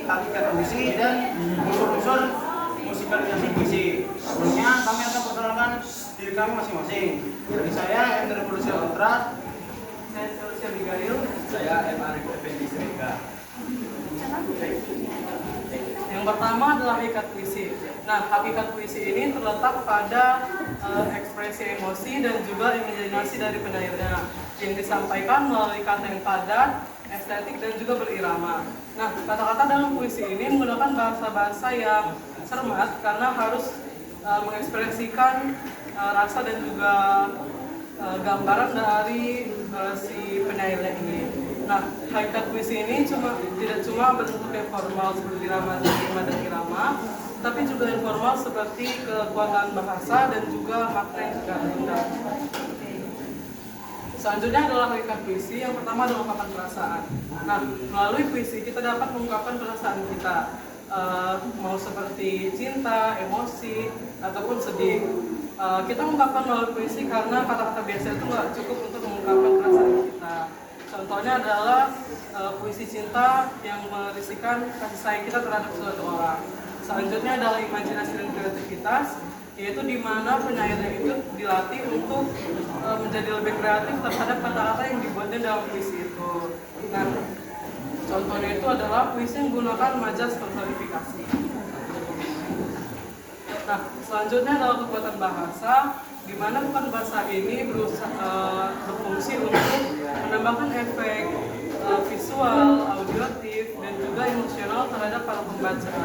hakikat puisi dan unsur-unsur musikalisasi puisi. Sebelumnya kami akan perkenalkan diri kami masing-masing. Dari saya Hendra Produksi Kontras, Saya Solusi Abigail. Saya M. Arif Effendi Srega. Yang pertama adalah hakikat puisi. Nah, hakikat puisi ini terletak pada ekspresi emosi dan juga imajinasi dari penyairnya yang disampaikan melalui kata yang padat, estetik dan juga berirama. Nah, kata-kata dalam puisi ini menggunakan bahasa-bahasa yang cermat karena harus mengekspresikan rasa dan juga gambaran dari si penyairnya ini. Nah, hakikat puisi ini tidak cuma bentuk yang formal seperti rima dan irama, tapi juga informal seperti kekuatan bahasa dan juga makna yang terkandung. Selanjutnya adalah hakikat puisi. Yang pertama adalah ungkapan perasaan. Nah, melalui puisi kita dapat mengungkapkan perasaan kita, mau seperti cinta, emosi, ataupun sedih. Kita mengungkapkan melalui puisi karena kata-kata biasa itu nggak cukup untuk mengungkapkan perasaan kita. Contohnya adalah puisi cinta yang merisikan kasih sayang kita terhadap suatu orang. Selanjutnya adalah imajinasi dan kreativitas, yaitu di mana penyairnya itu dilatih untuk menjadi lebih kreatif terhadap kata-kata yang dibuatnya dalam puisi itu. Nah, contohnya itu adalah puisi yang menggunakan majas personifikasi. Nah, selanjutnya adalah kekuatan bahasa, di mana kekuatan bahasa ini berfungsi untuk menambahkan efek visual, audiotif, dan juga emosional terhadap para pembaca.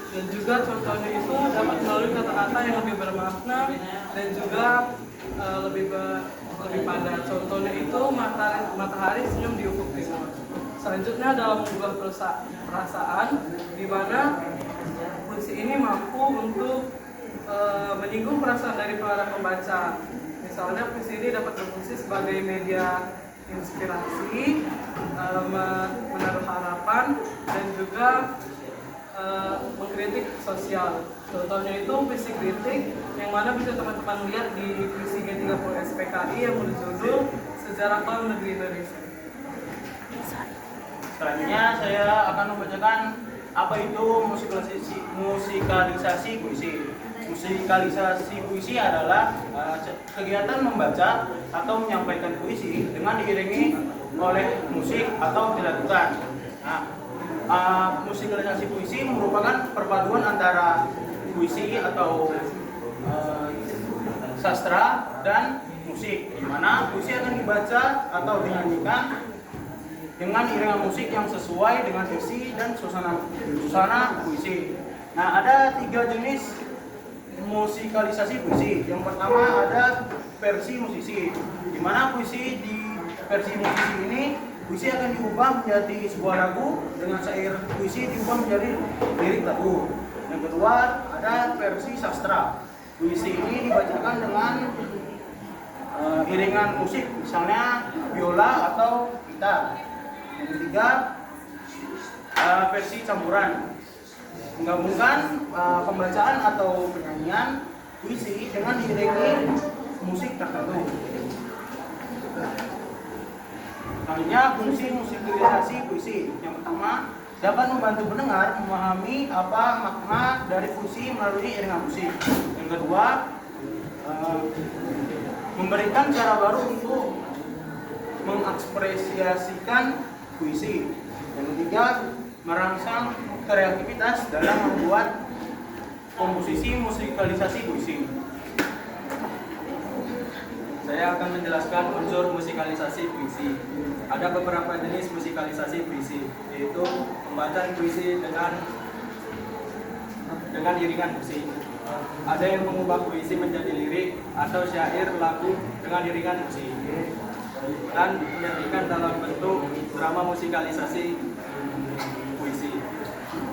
Dan juga contohnya itu dapat melalui kata-kata yang lebih bermakna dan juga lebih padat. Contohnya itu matahari senyum di ufuk timur. Selanjutnya adalah mengubah perasaan, di mana puisi ini mampu untuk menyinggung perasaan dari para pembaca. Misalnya puisi ini dapat berfungsi sebagai media inspirasi, menaruh harapan, dan juga mengkritik sosial. Contohnya itu puisi kritik yang mana bisa teman-teman lihat di puisi G30 SPKI yang berjudul Sejarah Kaum Negeri Indonesia. Selanjutnya saya akan membacakan apa itu musikalisasi puisi. Musikalisasi puisi adalah kegiatan membaca atau menyampaikan puisi dengan diiringi oleh musik atau dilakukan. Nah, musikalisasi puisi merupakan perpaduan antara puisi atau sastra dan musik, di mana puisi akan dibaca atau dinyanyikan dengan iringan musik yang sesuai dengan isi dan suasana puisi. Nah, ada 3 jenis musikalisasi puisi. Yang pertama ada versi musisi, di mana puisi di versi musisi ini puisi akan diubah menjadi sebuah lagu dengan syair puisi diubah menjadi lirik lagu. Yang kedua ada versi sastra. Puisi ini dibacakan dengan iringan musik, misalnya biola atau gitar. Yang ketiga versi campuran, menggabungkan pembacaan atau penyanyian puisi dengan diiringi musik tertentu. Selanjutnya fungsi musikalisasi puisi. Yang pertama dapat membantu pendengar memahami apa makna dari puisi melalui iringan musik. Yang kedua memberikan cara baru untuk mengekspresiasikan puisi. Yang ketiga merangsang kreativitas dalam membuat komposisi musikalisasi puisi. Saya akan menjelaskan unsur musikalisasi puisi. Ada beberapa jenis musikalisasi puisi, yaitu pembacaan puisi dengan iringan musik. Ada yang mengubah puisi menjadi lirik atau syair lagu dengan iringan musik, dan menjadikan dalam bentuk drama musikalisasi puisi.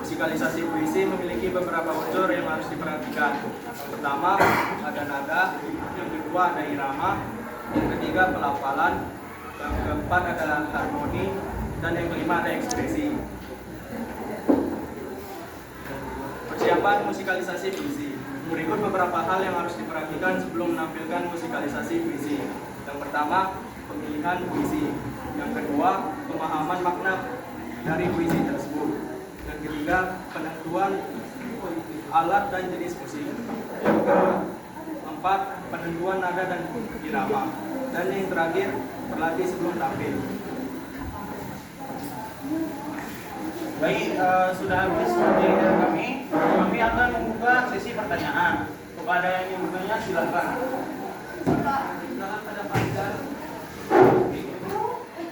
Musikalisasi puisi memiliki beberapa unsur yang harus diperhatikan. Yang pertama ada nada, yang kedua ada irama, yang ketiga pelafalan, yang keempat adalah harmoni, dan yang kelima ada ekspresi. Persiapan musikalisasi puisi. Berikut beberapa hal yang harus diperhatikan sebelum menampilkan musikalisasi puisi. Yang pertama, pemilihan puisi. Yang kedua, pemahaman makna dari puisi tersebut. Yang ketiga, ketiga, penentuan alat dan jenis musik. Yang keempat, penentuan nada dan irama. Dan yang terakhir, berlatih sebelum tampil. Baik, sudah habis materi dari kami akan membuka sesi pertanyaan. Kepada yang ingin bertanya silakan. Silakan pada Fajar.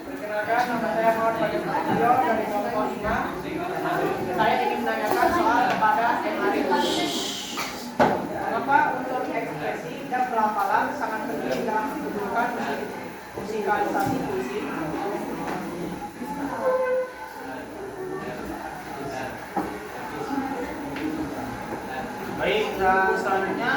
Perkenalkan, nama saya Muhammad Fajar Prasetyo dari kelompok 5. Saya ingin menanyakan soal kepada M. Arif. Mengapa unsur ekspresi dan pelafalan sangat penting dalam pembentukan musikalisasi puisi? Baik, selanjutnya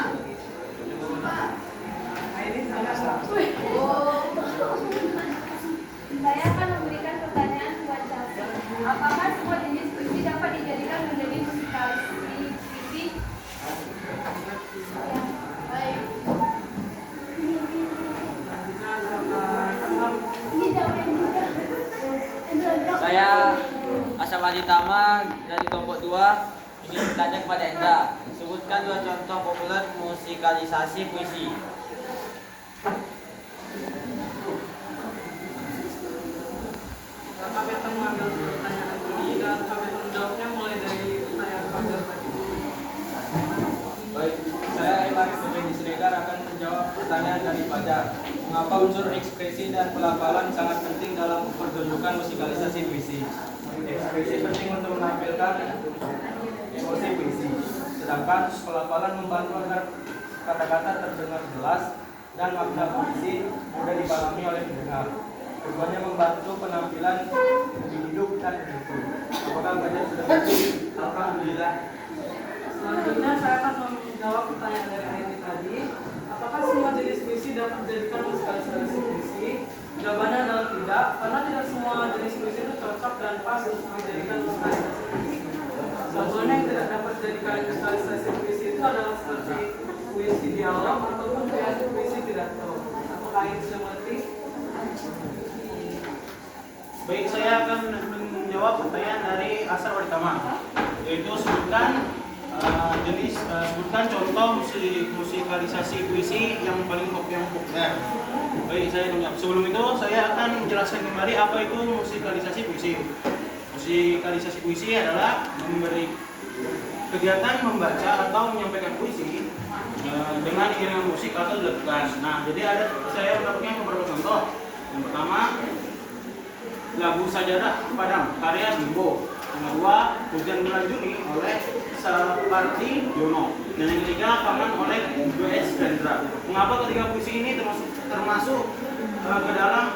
Saya akan memberikan pertanyaan buat Chelsea. Apakah semua jenis puisi dapat dijadikan menjadi musikalisasi puisi? Ya, baik. Saya Asam Aditama dari kelompok 2 ingin bertanya kepada Enda. Sebutkan 2 contoh populer musikalisasi puisi. Kami akan mengambil pertanyaan ini dan kami akan menjawabnya mulai dari pertanyaan Fajar tadi. Baik, saya Eman Effendi Siregar akan menjawab pertanyaan dari Fajar. Mengapa unsur ekspresi dan pelafalan sangat penting dalam pertunjukan musikalisasi puisi? Ekspresi penting untuk menampilkan emosi puisi, sedangkan pelafalan membantu agar kata-kata terdengar jelas dan makna puisi mudah dipahami oleh pendengar. Keduanya membantu penampilan lebih hidup dan utuh. Apakah Fajar sudah mengerti? Alhamdulillah. Selanjutnya saya akan menjawab pertanyaan dari Aini tadi. Apakah semua jenis puisi dapat dijadikan musikalisasi puisi? Jawabannya adalah tidak, karena tidak semua jenis puisi itu cocok dan pas untuk dijadikan musikalisasi puisi. Contohnya yang tidak dapat dijadikan musikalisasi puisi itu adalah seperti puisi dialog ataupun puisi pidato. Apakah ini sudah mengerti? baik, saya akan menjawab pertanyaan dari Asar Waditama, yaitu sebutkan contoh musikalisasi puisi yang paling populer. Baik, saya menjawab. Sebelum itu saya akan menjelaskan kembali apa itu musikalisasi puisi. Musikalisasi puisi adalah memberi kegiatan membaca atau menyampaikan puisi dengan iringan musik atau dilakukan. Nah, jadi saya melakukan beberapa contoh. Yang pertama, lagu Sajadah Padang karya Bimbo. Yang kedua, Hujan Bulan Juni oleh Sarpardi Yono. Dan yang ketiga, Paman oleh W.S. Rendra. Mengapa ketiga puisi ini termasuk ke dalam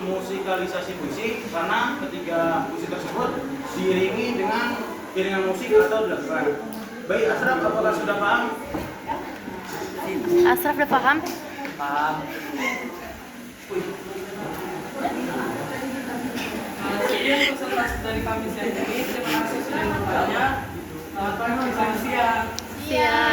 musikalisasi puisi? Karena ketiga puisi tersebut diiringi dengan iringan musik atau dilakukan. Baik, Asraf, apakah sudah paham? Asraf udah paham? Paham. Sekian presentasi dari kami siang ini. Terima kasih sudah bertanya. Selamat pagi, siang. Siap.